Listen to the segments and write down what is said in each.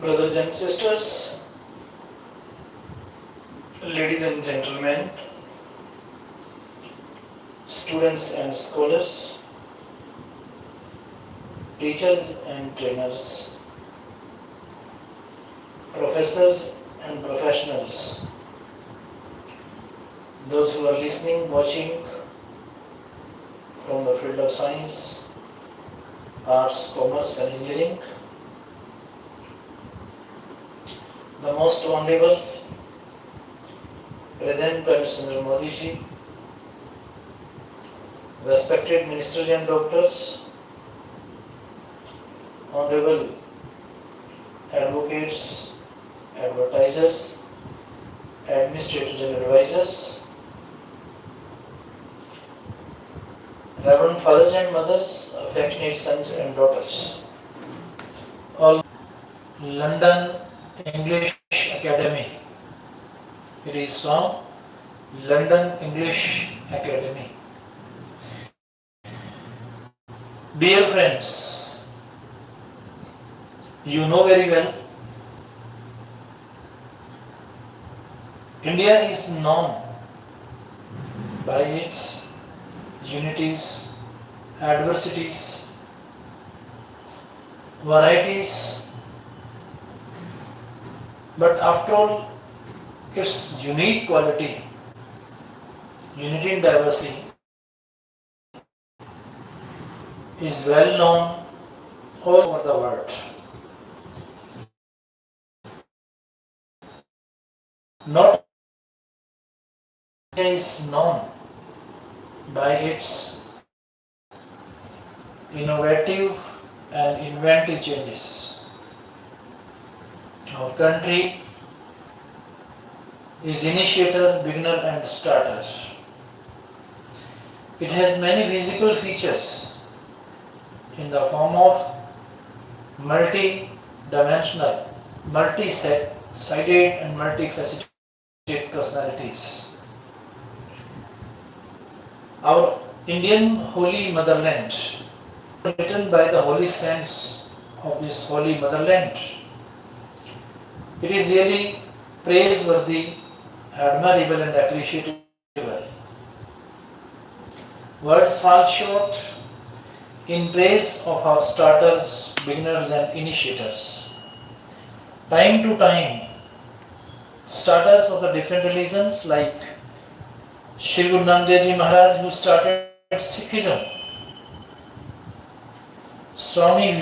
Brothers and sisters, ladies and gentlemen, students and scholars, teachers and trainers, professors and professionals, those who are listening, watching from the field of science, arts, commerce and engineering, the most honorable President Prime Minister Modi ji, respected ministers and doctors, honorable advocates, advertisers, administrators and advisors, Reverend fathers and mothers, affectionate sons and daughters, all London English Academy. It is from London English Academy. Dear friends, you know very well, India is known by its unities, adversities, varieties, but after all, its unique quality, unity in diversity, is well known all over the world. Not India is known by its innovative and inventive changes. Our country is initiator, beginner and starter. It has many physical features in the form of multi-dimensional, multi-sided and multifaceted personalities. Our Indian holy motherland, written by the holy saints of this holy motherland, it is really praiseworthy, admirable and appreciable. Words fall short in praise of our starters, beginners and initiators. Time to time, starters of the different religions like Shri Guru Nanak Dev Ji Maharaj, who started Sikhism, Swami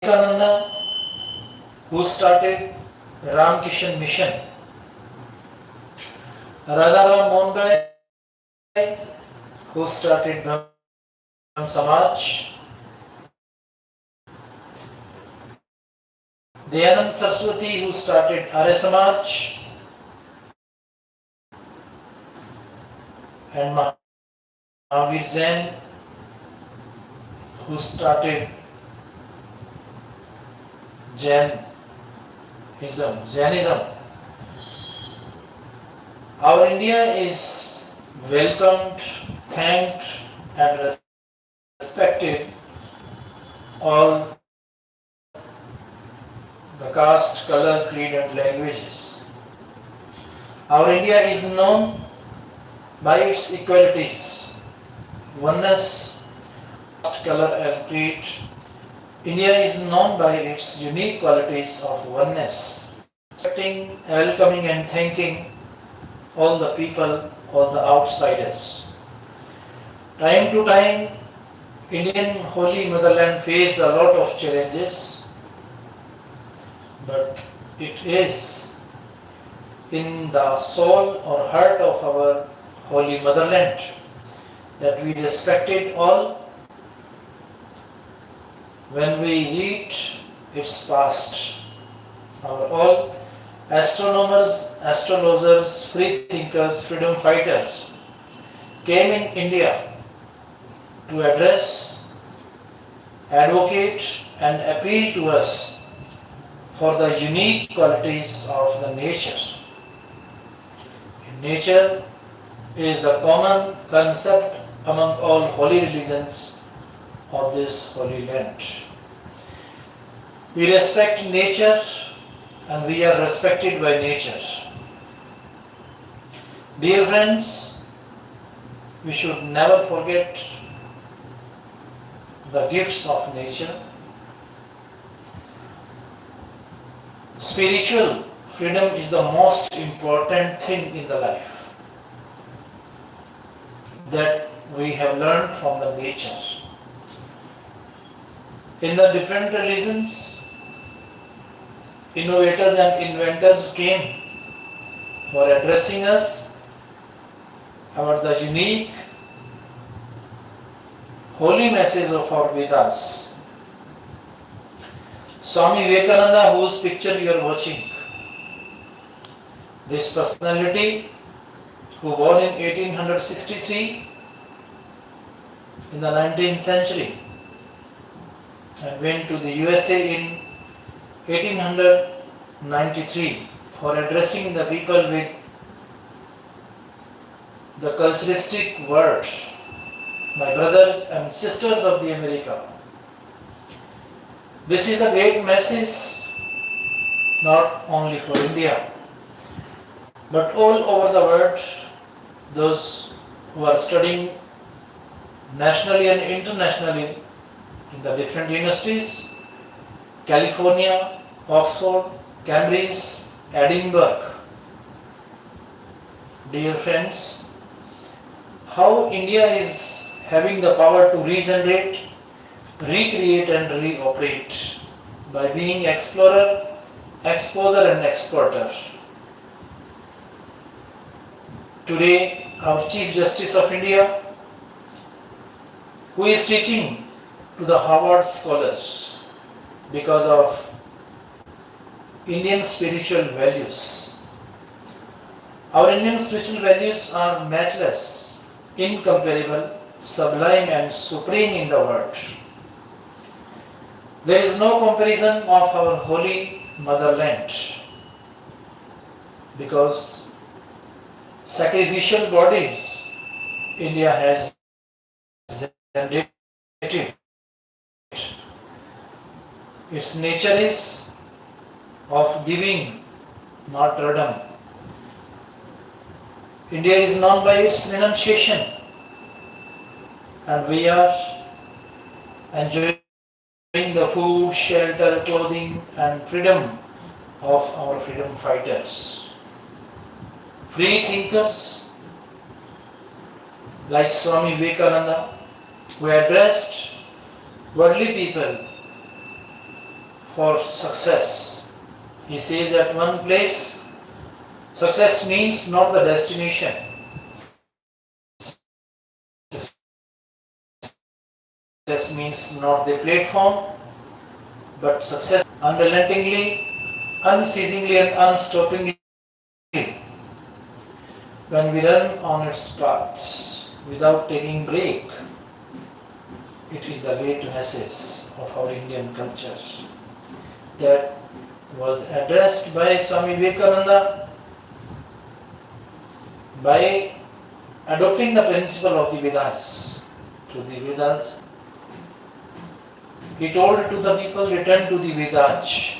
Vivekananda, who started Ramkishan Mission, Radharam Mohan Rai, who started Brahman Samaj, Dayanand Saraswati, who started Arya Samaj, and Mahavir Jain, who started Jainism. Our India is welcomed, thanked and respected all the caste, color, creed and languages. Our India is known by its equalities, oneness, caste, color and creed. India is known by its unique qualities of oneness, respecting, welcoming and thanking all the people, all the outsiders. Time to time, Indian holy motherland faced a lot of challenges, but it is in the soul or heart of our holy motherland that we respected all. When we read its past, our all astronomers, astrologers, free thinkers, freedom fighters came in India to address, advocate and appeal to us for the unique qualities of the nature. Nature is the common concept among all holy religions of this holy land. We respect nature and we are respected by nature. Dear friends, we should never forget the gifts of nature. Spiritual freedom is the most important thing in the life that we have learned from the nature. In the different religions, innovators and inventors came for addressing us about the unique holy message of our Vedas. Swami Vivekananda, whose picture you are watching, this personality who born in 1863 in the 19th century and went to the USA in 1893 for addressing the people with the culturistic words, my brothers and sisters of the America. This is a great message not only for India but all over the world. Those who are studying nationally and internationally in the different universities, California, Oxford, Cambridge, Edinburgh. Dear friends, how India is having the power to regenerate, recreate and reoperate by being explorer, exposer and exporter. Today, our Chief Justice of India, who is teaching to the Harvard scholars because of Indian spiritual values. Our Indian spiritual values are matchless, incomparable, sublime and supreme in the world. There is no comparison of our holy motherland because sacrificial bodies India has generated. Its nature is of giving, not martyrdom. India is known by its renunciation, and we are enjoying the food, shelter, clothing and freedom of our freedom fighters. Free thinkers like Swami Vivekananda, who addressed worldly people for success. He says at one place, success means not the destination. Success means not the platform, but success unrelentingly, unceasingly and unstoppingly when we run on its path without taking break. It is the great message of our Indian culture that was addressed by Swami Vivekananda by adopting the principle of the Vedas. Through the Vedas, he told to the people, return to the Vedas.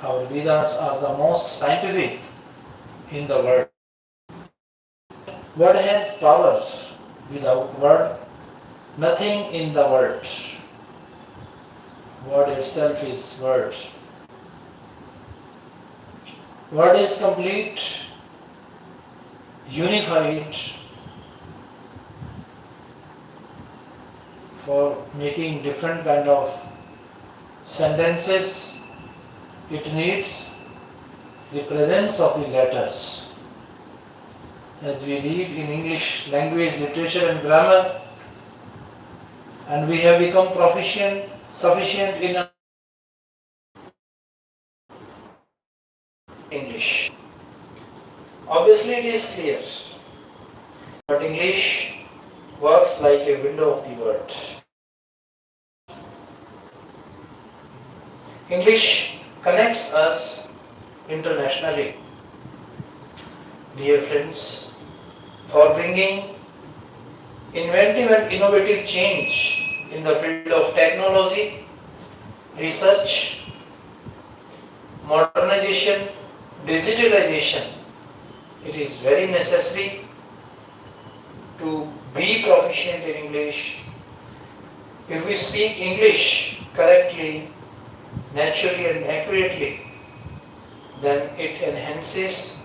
Our Vedas are the most scientific in the world. Word has power. Without word, nothing in the world. Word itself is word. Word is complete, unified for making different kind of sentences. It needs the presence of the letters. As we read in English language, literature and grammar, and we have become proficient, sufficient in English. Obviously it is clear, but English works like a window of the world. English connects us internationally. Dear friends, for bringing inventive and innovative change in the field of technology, research modernization, digitalization, it is very necessary to be proficient in English. If we speak English correctly, naturally and accurately, then it enhances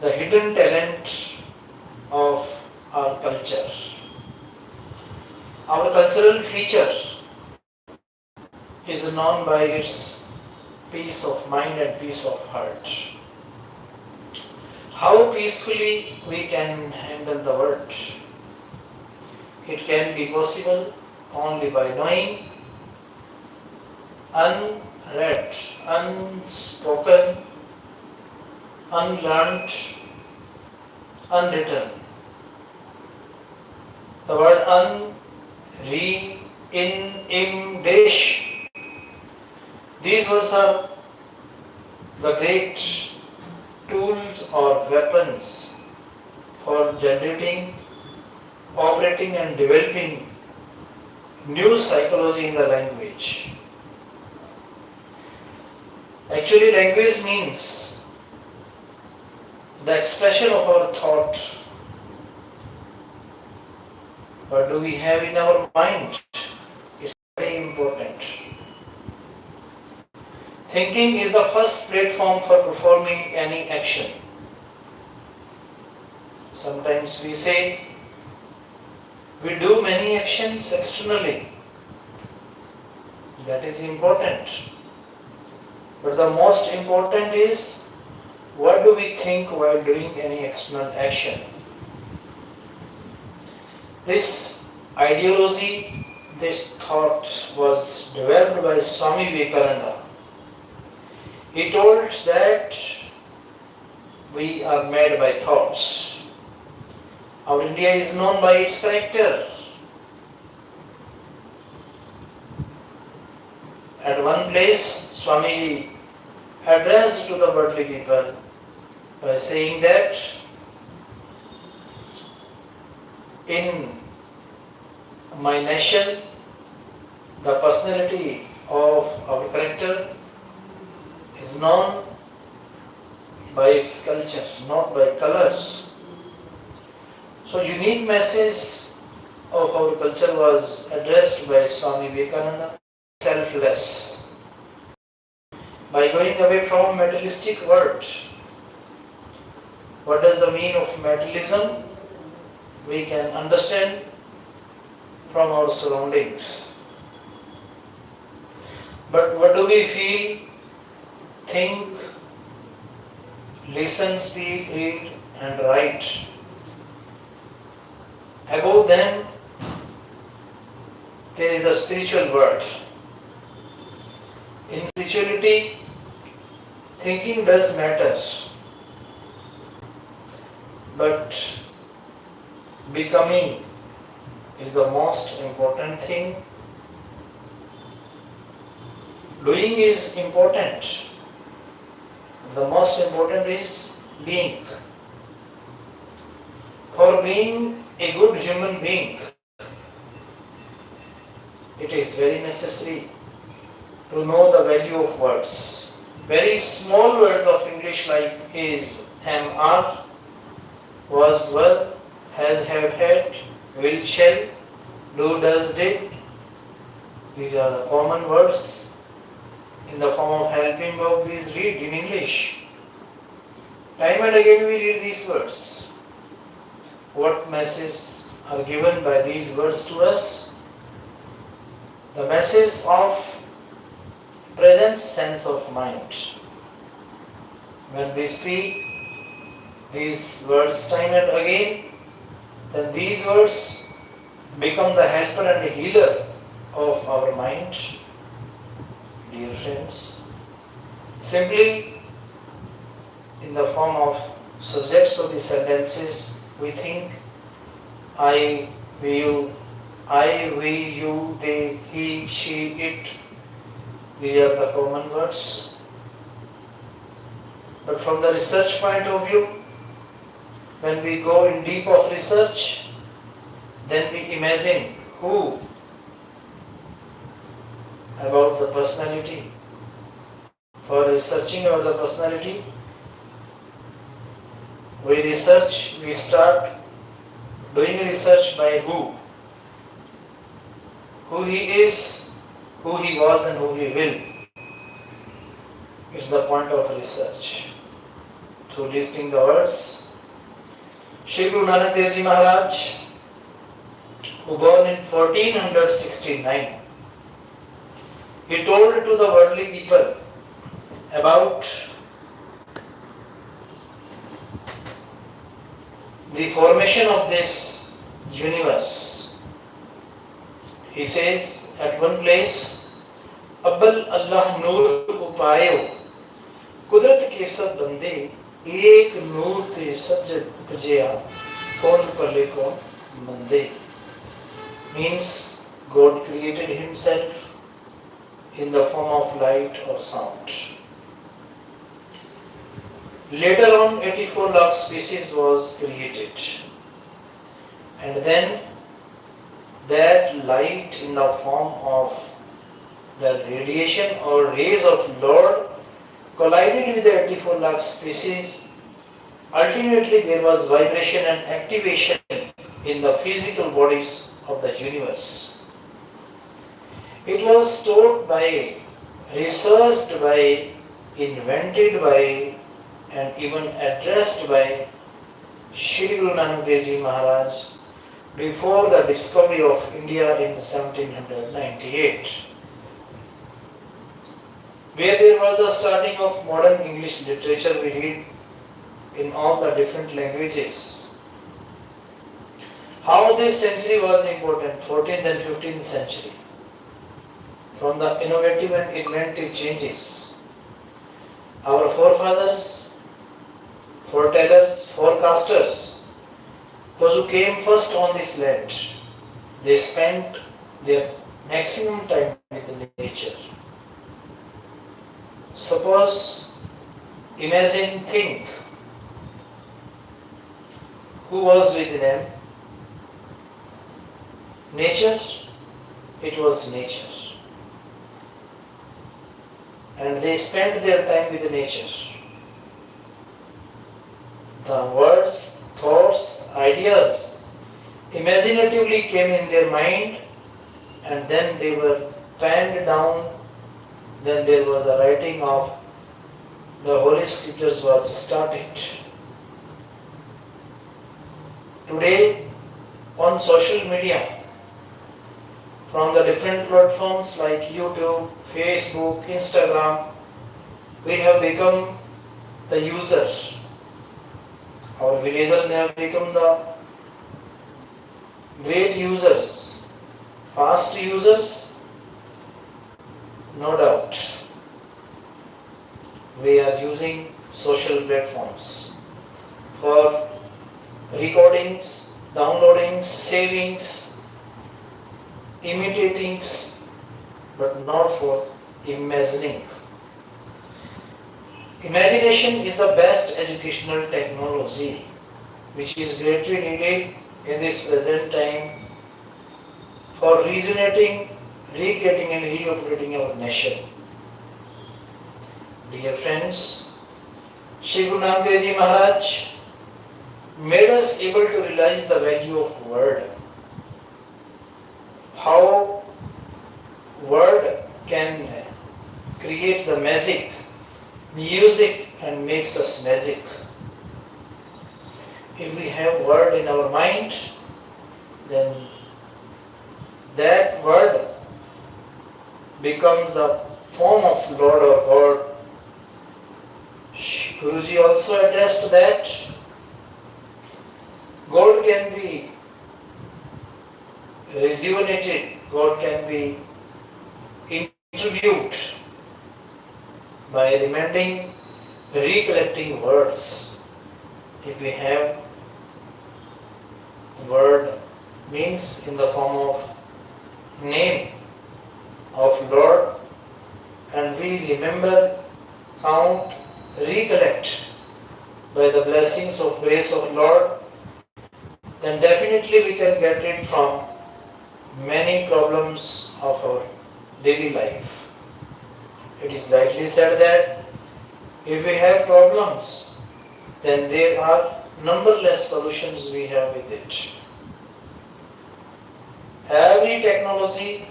the hidden talent of our culture. Our cultural feature is known by its peace of mind and peace of heart. How peacefully we can handle the world. It can be possible only by knowing unread, unspoken, unlearned, unwritten. The word un, re, in, im, dash, these words are the great tools or weapons for generating, operating and developing new psychology in the language. Actually, language means the expression of our thought. What do we have in our mind? It's very important. Thinking is the first platform for performing any action. Sometimes we say we do many actions externally. That is important. But the most important is what do we think while doing any external action. This ideology, this thought was developed by Swami Vivekananda. He told that we are made by thoughts. Our India is known by its character. At one place, Swamiji addressed to the worldly people by saying that in my nation, the personality of our character is known by its culture, not by colors. So unique message of our culture was addressed by Swami Vivekananda, selfless. By going away from materialistic world. What does the mean of materialism? We can understand from our surroundings. But what do we feel, think, listen, speak, read and write? Above them, there is the spiritual world. In spirituality, thinking does matter, but becoming is the most important thing. Doing is important. The most important is being. For being a good human being, it is very necessary to know the value of words. Very small words of English like is, am, are, was, were, has, have, had, will, shall, do, does, did. These are the common words in the form of helping verb. Please read in English. Time and again we read these words. What messages are given by these words to us? The message of present sense of mind. When we speak these words time and again, then these words become the helper and the healer of our mind. Dear friends, simply in the form of subjects of the sentences, we think I, we, you, they, he, she, it. These are the common words. But from the research point of view, when we go in deep of research, then we imagine who about the personality. for researching about the personality. We start doing research by who he is, who he was and who he will. It's the point of research. Through listening the words, Shri Guru Nanak Dev Ji Maharaj, who born in 1469, he told to the worldly people about the formation of this universe. He says at one place, Abbal Allah Noor Upayo, Kudrat ke sab bande, ek noor te sab jag upajaya, kaun pale kaun bande. Means God created himself in the form of light or sound. Later on, 84 lakh species was created. And then that light in the form of the radiation or rays of Lord collided with the 84 lakh species. Ultimately, there was vibration and activation in the physical bodies of the universe. It was taught by, researched by, invented by, and even addressed by Shri Guru Nanak Dev Ji Maharaj before the discovery of India in 1798, where there was the starting of modern English literature. We read in all the different languages. How this century was important, 14th and 15th century, from the innovative and inventive changes. Our forefathers, foretellers, forecasters, those who came first on this land, they spent their maximum time with nature. Suppose, imagine, think, who was with them? Nature, it was nature. And they spent their time with nature. The words, thoughts, ideas imaginatively came in their mind, and then they were penned down. Then there was the writing of the Holy Scriptures was started. Today, on social media, from the different platforms like YouTube, Facebook, Instagram, we have become the users. Our villagers have become the great users, fast users, no doubt. We are using social platforms for recordings, downloadings, savings, imitatings, but not for imagining. Imagination is the best educational technology which is greatly needed in this present time for rejuvenating, recreating and reoperating our nation. Dear friends, Shri Guru Nanak Dev Ji Maharaj made us able to realize the value of word. How word can create the magic, music, and makes us magic. If we have word in our mind, then that word becomes the form of Lord or God. Guruji also addressed that God can be rejuvenated, God can be interviewed by remembering, recollecting words. If we have word, means in the form of name of Lord, and we remember, count, recollect by the blessings of grace of Lord, then definitely we can get rid from many problems of our daily life. it is rightly said that if we have problems, then there are numberless solutions we have with it. Every technology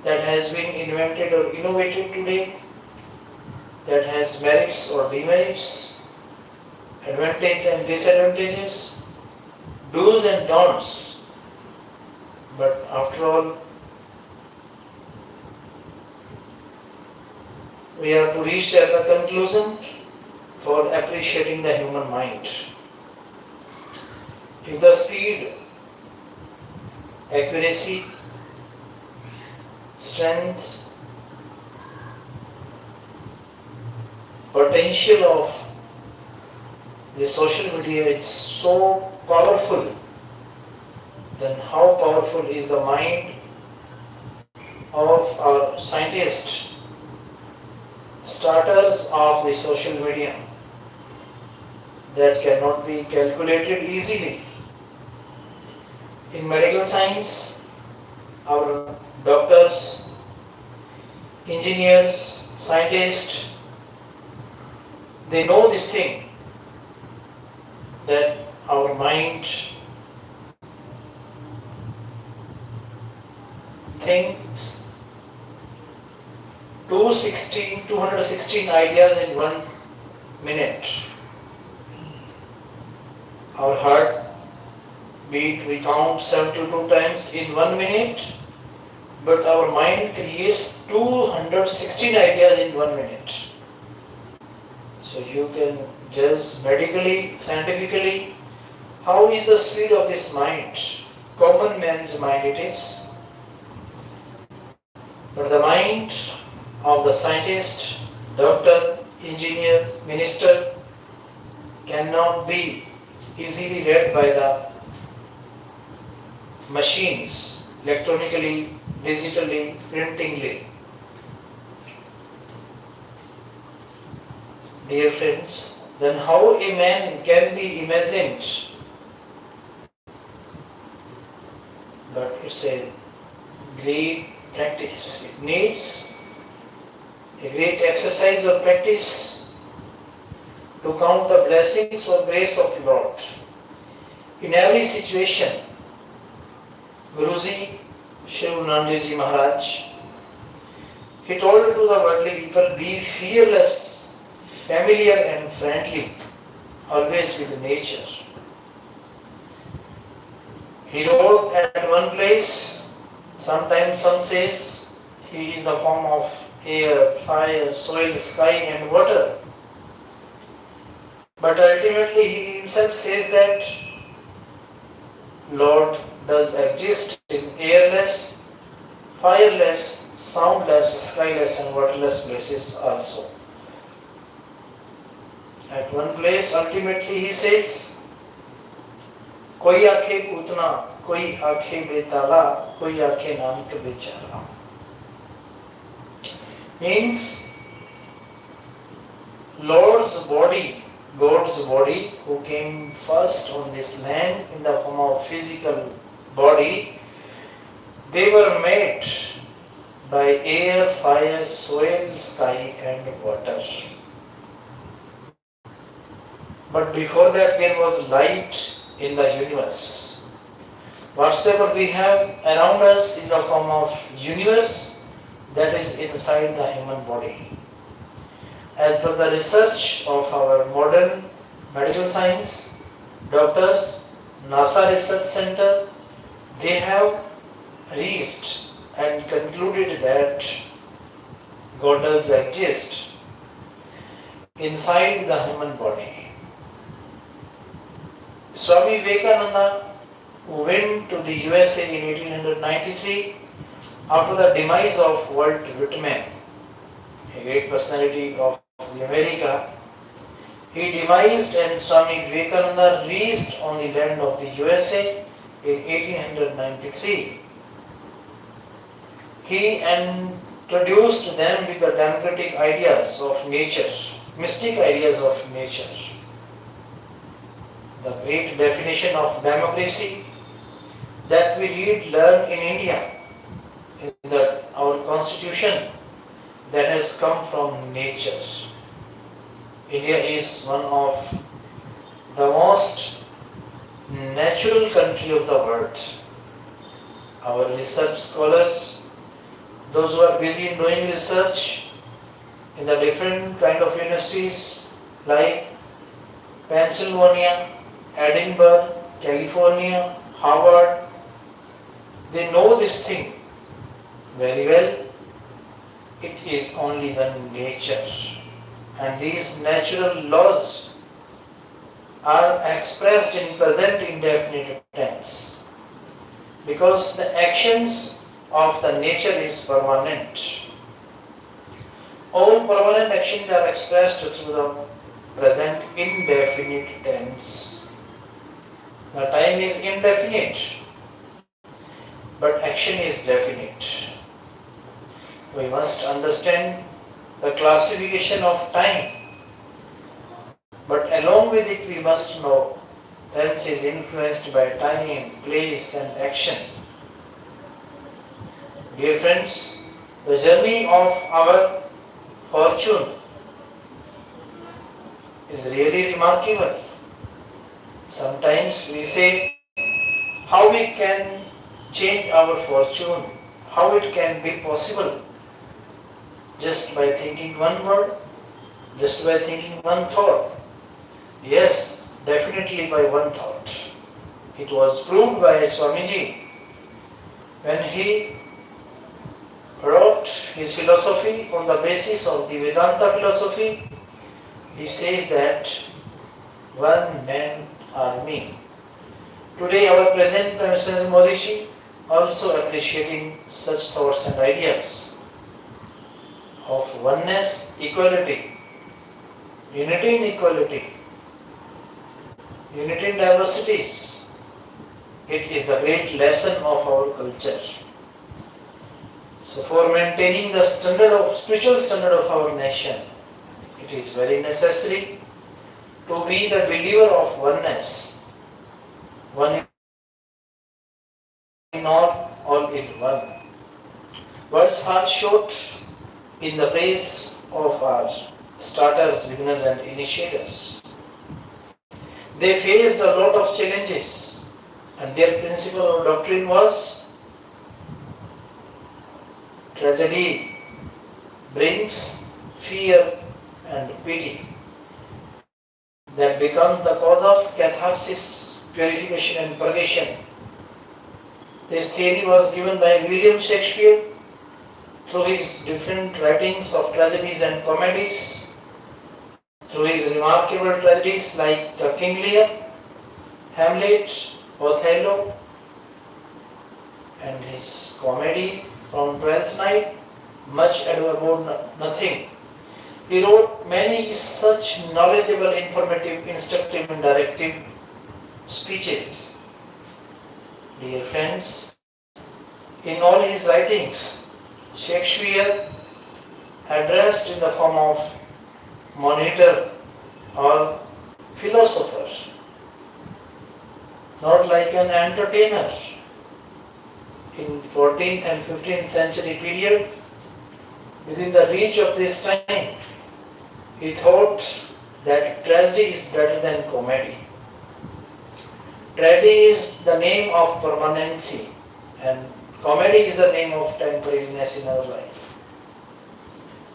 that has been invented or innovated today, that has merits or demerits, advantages and disadvantages, do's and don'ts. But after all, we have to reach at the conclusion for appreciating the human mind. If the speed, accuracy, strength, potential of the social media is so powerful, then how powerful is the mind of our scientists, starters of the social media, that cannot be calculated easily. In medical science, our doctors, engineers, scientists, they know this thing, that our mind thinks 216 ideas in 1 minute. Our heart beat we count 72 times in 1 minute, but our mind creates 216 ideas in 1 minute. So you can judge medically, scientifically, how is the speed of this mind? Common man's mind it is. But the mind of the scientist, doctor, engineer, minister cannot be easily read by the machines, electronically, digitally, printingly. Dear friends, then how a man can be imagined? But it's a great practice. It needs a great exercise or practice to count the blessings or grace of Lord. In every situation, Guruji, Shri Nandeji Maharaj, he told to the worldly people, be fearless, familiar and friendly, always with nature. He wrote at one place, sometimes some says, he is the form of air, fire, soil, sky and water. But ultimately he himself says that Lord does exist in airless, fireless, soundless, skyless and waterless places also. At one place ultimately he says, कोई आखे पूतना, कोई आखे बेताला, कोई आखे नानक बेचारा. Means Lord's body, God's body, who came first on this land in the form of physical body, they were made by air, fire, soil, sky and water. But before that there was light in the universe. Whatsoever we have around us in the form of universe, that is inside the human body. As per the research of our modern medical science, doctors, NASA Research Center, they have reached and concluded that God does exist inside the human body. Swami Vivekananda, who went to the USA in 1893 after the demise of Walt Whitman, a great personality of America, he demised and Swami Vivekananda reached on the land of the USA in 1893. He introduced them with the democratic ideas of nature, mystic ideas of nature. The great definition of democracy that we learn in India, in our constitution, that has come from nature. India is one of the most natural country of the world. Our research scholars, those who are busy in doing research in the different kind of universities like Pennsylvania, Edinburgh, California, Harvard, they know this thing very well. It is only the nature. And these natural laws are expressed in present indefinite tense because the actions of the nature is permanent. All permanent actions are expressed through the present indefinite tense. The time is indefinite, but action is definite. We must understand the classification of time, but along with it we must know tense is influenced by time, place and action. Dear friends, the journey of our fortune is really remarkable. Sometimes we say how we can change our fortune, how it can be possible. Just by thinking one word, just by thinking one thought. Yes, definitely by one thought. It was proved by Swamiji when he wrote his philosophy on the basis of the Vedanta philosophy. He says that one man army. Today our present President Modi also appreciating such thoughts and ideas of oneness, equality, unity in equality, unity in diversities. It is the great lesson of our culture. So for maintaining the spiritual standard of our nation, it is very necessary to be the believer of oneness. One in all in one. Words fall short in the praise of our starters, beginners and initiators. They faced a lot of challenges and their principle or doctrine was tragedy brings fear and pity. That becomes the cause of catharsis, purification and purgation. This theory was given by William Shakespeare through his different writings of tragedies and comedies, through his remarkable tragedies like the King Lear, Hamlet, Othello, and his comedy from Twelfth Night, Much Ado About Nothing. He wrote many such knowledgeable, informative, instructive and directive speeches. Dear friends, in all his writings, Shakespeare addressed in the form of monitor or philosopher, not like an entertainer. In 14th and 15th century period, within the reach of this time, he thought that tragedy is better than comedy. Tragedy is the name of permanency and comedy is the name of temporariness in our life.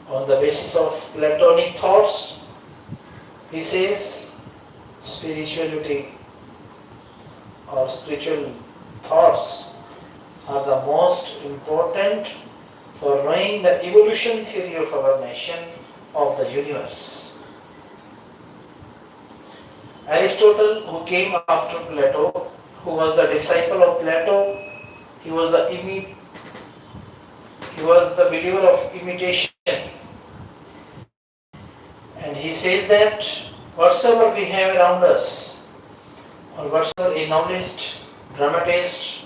On the basis of Platonic thoughts, he says spirituality or spiritual thoughts are the most important for knowing the evolution theory of our nation, of the universe. Aristotle, who came after Plato, who was the disciple of Plato, he was the believer of imitation. And he says that whatsoever we have around us, or whatsoever a novelist, dramatist,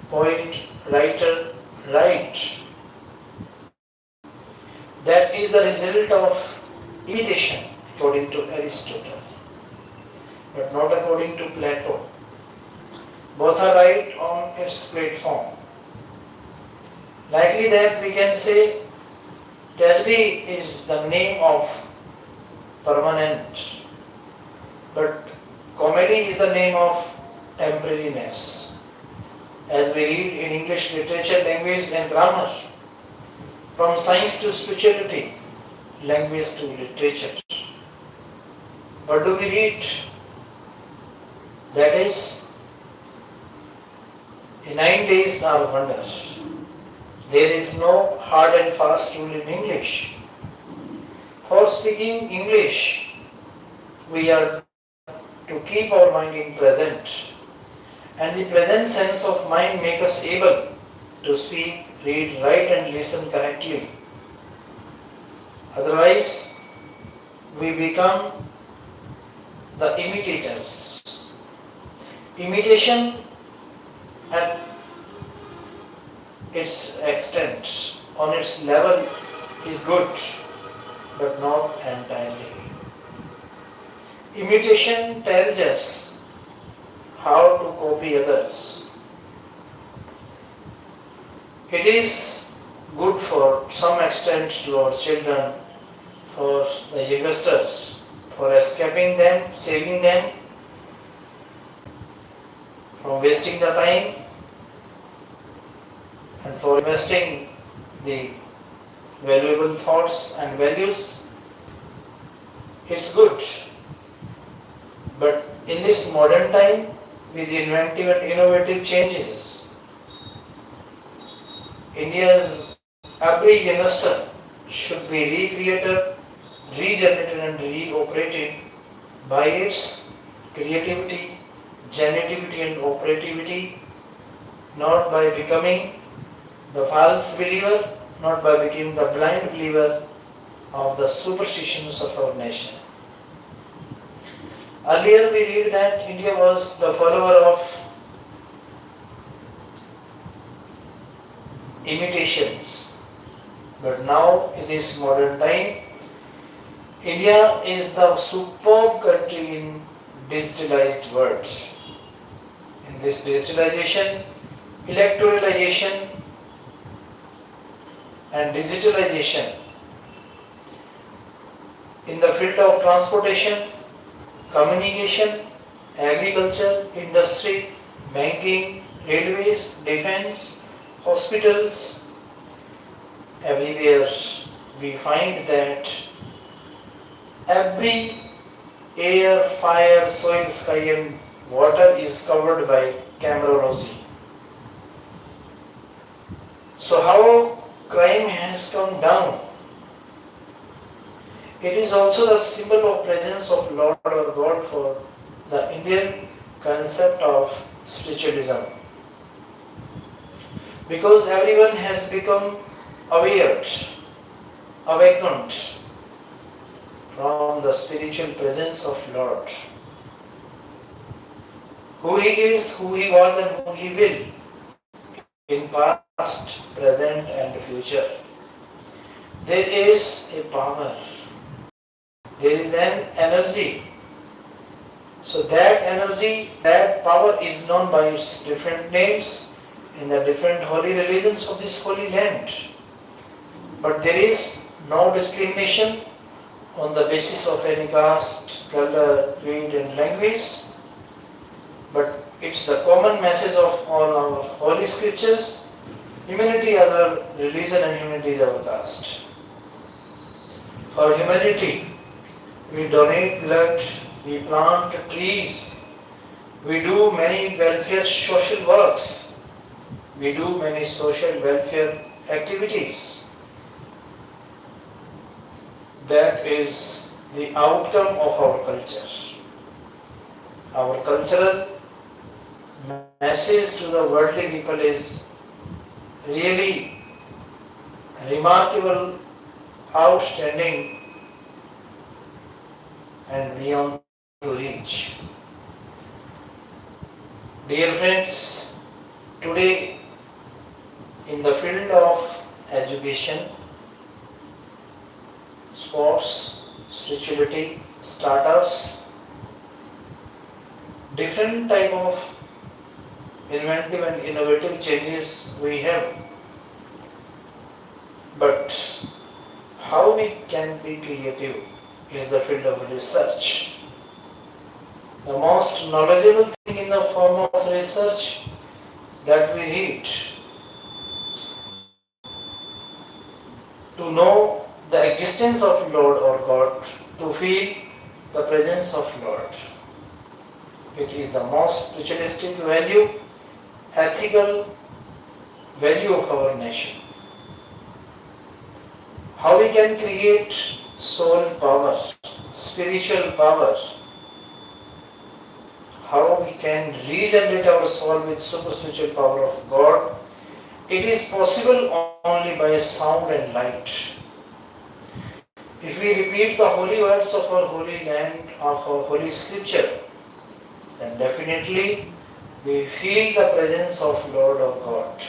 poet, writer write, that is the result of imitation according to Aristotle, but not according to Plato. Both are right on its platform. Likely that we can say Tragedy is the name of permanent, but comedy is the name of temporariness. As we read in English literature, language and grammar, from science to spirituality, language to literature. What do we read? That is, the 9 days are wonders. There is no hard and fast rule in English. For speaking English, we are to keep our mind in present, and the present sense of mind make us able to speak, read, write and listen correctly. Otherwise, we become the imitators. Imitation at its extent, on its level, is good, but not entirely. Imitation tells us how to copy others. It is good for some extent to our children, for the youngsters, for escaping them, saving them from wasting the time, and for investing the valuable thoughts and values. It's good. But in this modern time, with the inventive and innovative changes, India's every youngster should be recreated, regenerated and reoperated by its creativity, generativity and operativity, not by becoming the false believer, not by becoming the blind believer of the superstitions of our nation. Earlier we read that India was the follower of imitations, but now in this modern time, India is the superb country in digitalized world. In this digitalization, electoralization and digitalization, in the field of transportation, communication, agriculture, industry, banking, railways, defense, hospitals, everywhere we find that every air, fire, soil, sky and water is covered by camerology. So how crime has come down? It is also the symbol of presence of Lord or God for the Indian concept of spiritualism. Because everyone has become aware, awakened from the spiritual presence of Lord. Who He is, who He was and who He will in past, present and future. There is a power. There is an energy. So that energy, that power is known by its different names in the different holy religions of this holy land. But there is no discrimination on the basis of any caste, color, creed and language. But it's the common message of all our holy scriptures. Humanity is our religion and humanity is our caste. For humanity, we donate blood, we plant trees, we do many welfare social works, we do many social welfare activities. That is the outcome of our culture. Our cultural message to the worldly people is really remarkable, outstanding and beyond to reach. Dear friends, today in the field of education, sports, spirituality, startups, different type of inventive and innovative changes we have. But how we can be creative is the field of research. The most knowledgeable thing in the form of research that we read to know the existence of Lord or God, to feel the presence of Lord. It is the most spiritualistic value, ethical value of our nation. How we can create soul power, spiritual power, how we can regenerate our soul with super spiritual power of God. It is possible only by sound and light. If we repeat the holy words of our holy land, of our holy scripture, then definitely we feel the presence of Lord or God.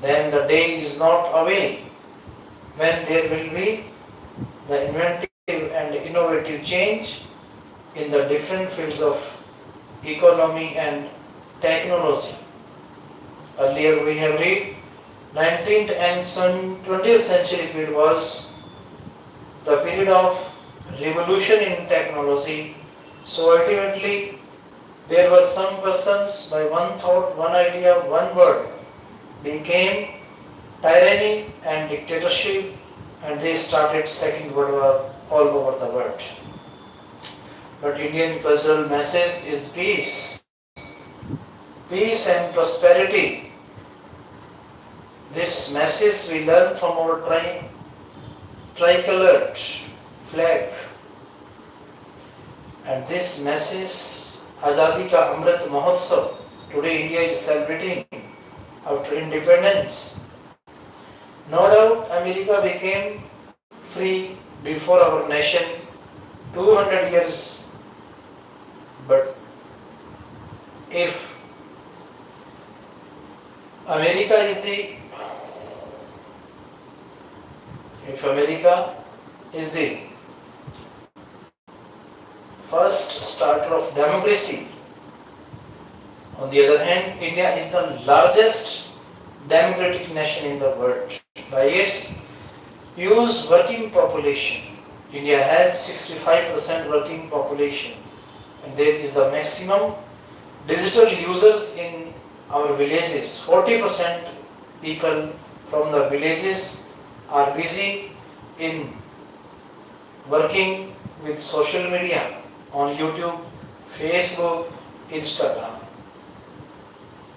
Then the day is not away when there will be the inventive and innovative change in the different fields of economy and technology. Earlier we have read 19th and 20th century period was the period of revolution in technology. So ultimately there were some persons by one thought, one idea, one word became tyranny and dictatorship, and they started Second World War all over the world. But Indian cultural message is peace. Peace and prosperity. This message we learn from our tricolored flag. And this message, Azadi Ka Amrit Mahotsav, today India is celebrating after independence. No doubt America became free before our nation, 200 years. But if America is the first starter of democracy, on the other hand, India is the largest democratic nation in the world by its huge working population. India has 65% working population, and there is the maximum digital users in our villages. 40% people from the villages are busy in working with social media on YouTube, Facebook, Instagram.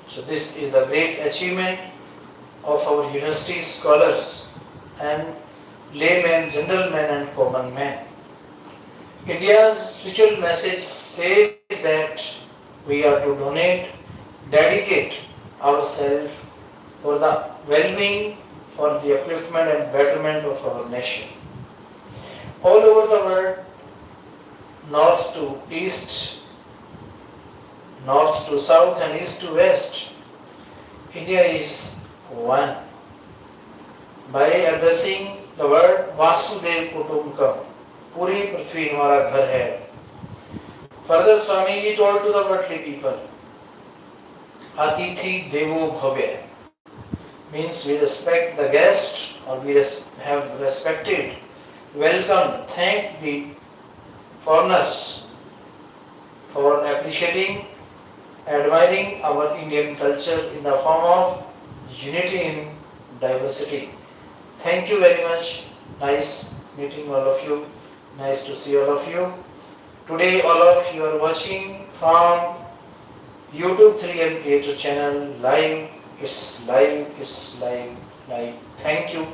So this is the great achievement of our university scholars and laymen, general men and common men. India's spiritual message says that we are to donate, dedicate ourselves for the well-being, for the upliftment and betterment of our nation. All over the world, north to east, north to south and east to west, India is one. By addressing the word Vasudev Kutumbakam, Puri Prithvi Hamara Ghar Hai. Further, Swamiji told to the worldly people, Atithi Devo Bhavya, means we respect the guest, or we have respected, welcomed, thank the foreigners for appreciating, admiring our Indian culture in the form of unity in diversity. Thank you very much. Nice meeting all of you. Nice to see all of you. Today all of you are watching from YouTube 3M Creator channel live. It's live. Thank you.